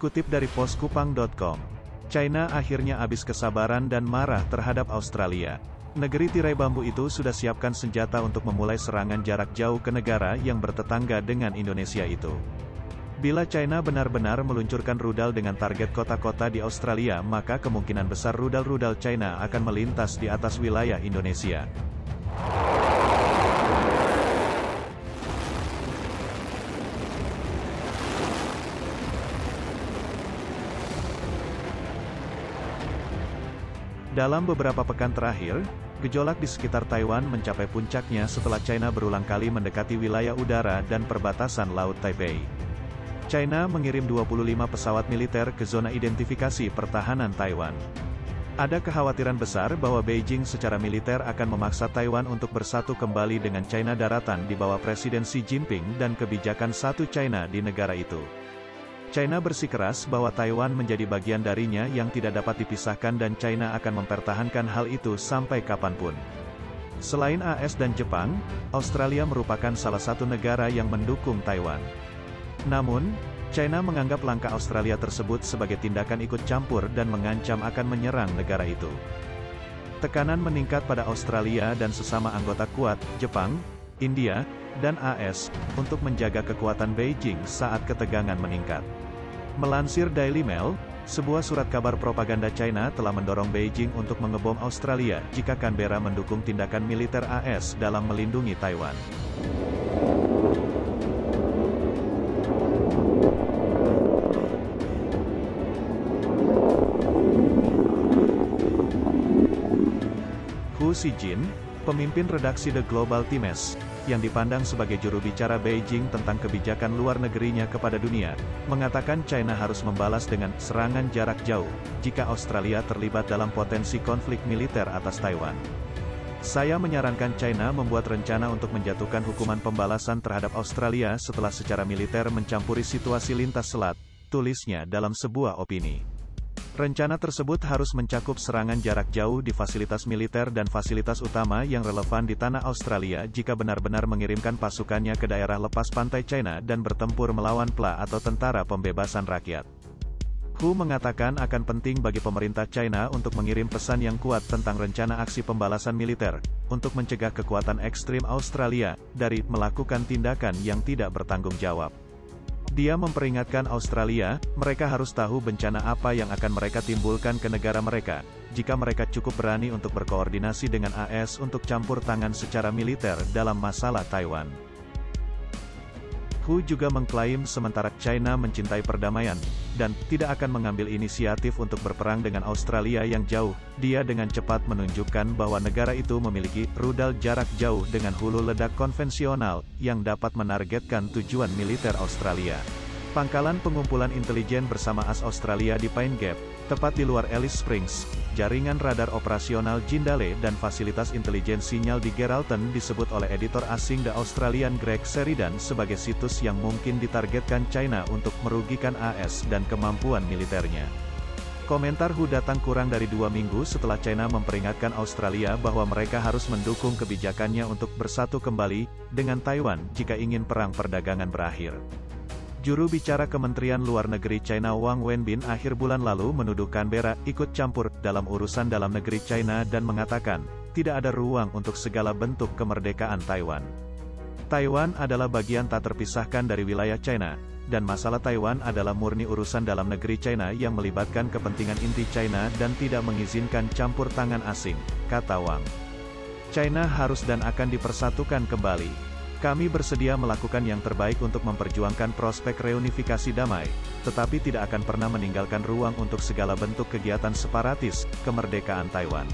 Dikutip dari poskupang.com, China akhirnya habis kesabaran dan marah terhadap Australia. Negeri tirai bambu itu sudah siapkan senjata untuk memulai serangan jarak jauh ke negara yang bertetangga dengan Indonesia itu. Bila China benar-benar meluncurkan rudal dengan target kota-kota di Australia, maka kemungkinan besar rudal-rudal China akan melintas di atas wilayah Indonesia. Dalam beberapa pekan terakhir, gejolak di sekitar Taiwan mencapai puncaknya setelah China berulang kali mendekati wilayah udara dan perbatasan Laut Taipei. China mengirim 25 pesawat militer ke zona identifikasi pertahanan Taiwan. Ada kekhawatiran besar bahwa Beijing secara militer akan memaksa Taiwan untuk bersatu kembali dengan China daratan di bawah Presiden Xi Jinping dan kebijakan satu China di negara itu. China bersikeras bahwa Taiwan menjadi bagian darinya yang tidak dapat dipisahkan dan China akan mempertahankan hal itu sampai kapanpun. Selain AS dan Jepang, Australia merupakan salah satu negara yang mendukung Taiwan. Namun, China menganggap langkah Australia tersebut sebagai tindakan ikut campur dan mengancam akan menyerang negara itu. Tekanan meningkat pada Australia dan sesama anggota kuat, Jepang, India, dan AS, untuk menjaga kekuatan Beijing saat ketegangan meningkat. Melansir Daily Mail, sebuah surat kabar propaganda China telah mendorong Beijing untuk mengebom Australia jika Canberra mendukung tindakan militer AS dalam melindungi Taiwan. Hu Xijin, pemimpin redaksi The Global Times, yang dipandang sebagai juru bicara Beijing tentang kebijakan luar negerinya kepada dunia, mengatakan China harus membalas dengan serangan jarak jauh jika Australia terlibat dalam potensi konflik militer atas Taiwan. Saya menyarankan China membuat rencana untuk menjatuhkan hukuman pembalasan terhadap Australia setelah secara militer mencampuri situasi lintas selat, tulisnya dalam sebuah opini. Rencana tersebut harus mencakup serangan jarak jauh di fasilitas militer dan fasilitas utama yang relevan di tanah Australia jika benar-benar mengirimkan pasukannya ke daerah lepas pantai China dan bertempur melawan PLA atau Tentara Pembebasan Rakyat. Hu mengatakan akan penting bagi pemerintah China untuk mengirim pesan yang kuat tentang rencana aksi pembalasan militer, untuk mencegah kekuatan ekstrim Australia dari melakukan tindakan yang tidak bertanggung jawab. Dia memperingatkan Australia, mereka harus tahu bencana apa yang akan mereka timbulkan ke negara mereka, jika mereka cukup berani untuk berkoordinasi dengan AS untuk campur tangan secara militer dalam masalah Taiwan. Hu juga mengklaim sementara China mencintai perdamaian, dan tidak akan mengambil inisiatif untuk berperang dengan Australia yang jauh, dia dengan cepat menunjukkan bahwa negara itu memiliki rudal jarak jauh dengan hulu ledak konvensional, yang dapat menargetkan tujuan militer Australia. Pangkalan pengumpulan intelijen bersama AS Australia di Pine Gap, tepat di luar Alice Springs, jaringan radar operasional Jindale dan fasilitas intelijen sinyal di Geraldton disebut oleh editor asing The Australian Greg Sheridan sebagai situs yang mungkin ditargetkan China untuk merugikan AS dan kemampuan militernya. Komentar Hu datang kurang dari 2 minggu setelah China memperingatkan Australia bahwa mereka harus mendukung kebijakannya untuk bersatu kembali dengan Taiwan jika ingin perang perdagangan berakhir. Juru bicara Kementerian Luar Negeri China Wang Wenbin akhir bulan lalu menuduh Canberra ikut campur dalam urusan dalam negeri China dan mengatakan, tidak ada ruang untuk segala bentuk kemerdekaan Taiwan. Taiwan adalah bagian tak terpisahkan dari wilayah China, dan masalah Taiwan adalah murni urusan dalam negeri China yang melibatkan kepentingan inti China dan tidak mengizinkan campur tangan asing, kata Wang. China harus dan akan dipersatukan kembali. Kami bersedia melakukan yang terbaik untuk memperjuangkan prospek reunifikasi damai, tetapi tidak akan pernah meninggalkan ruang untuk segala bentuk kegiatan separatis, kemerdekaan Taiwan.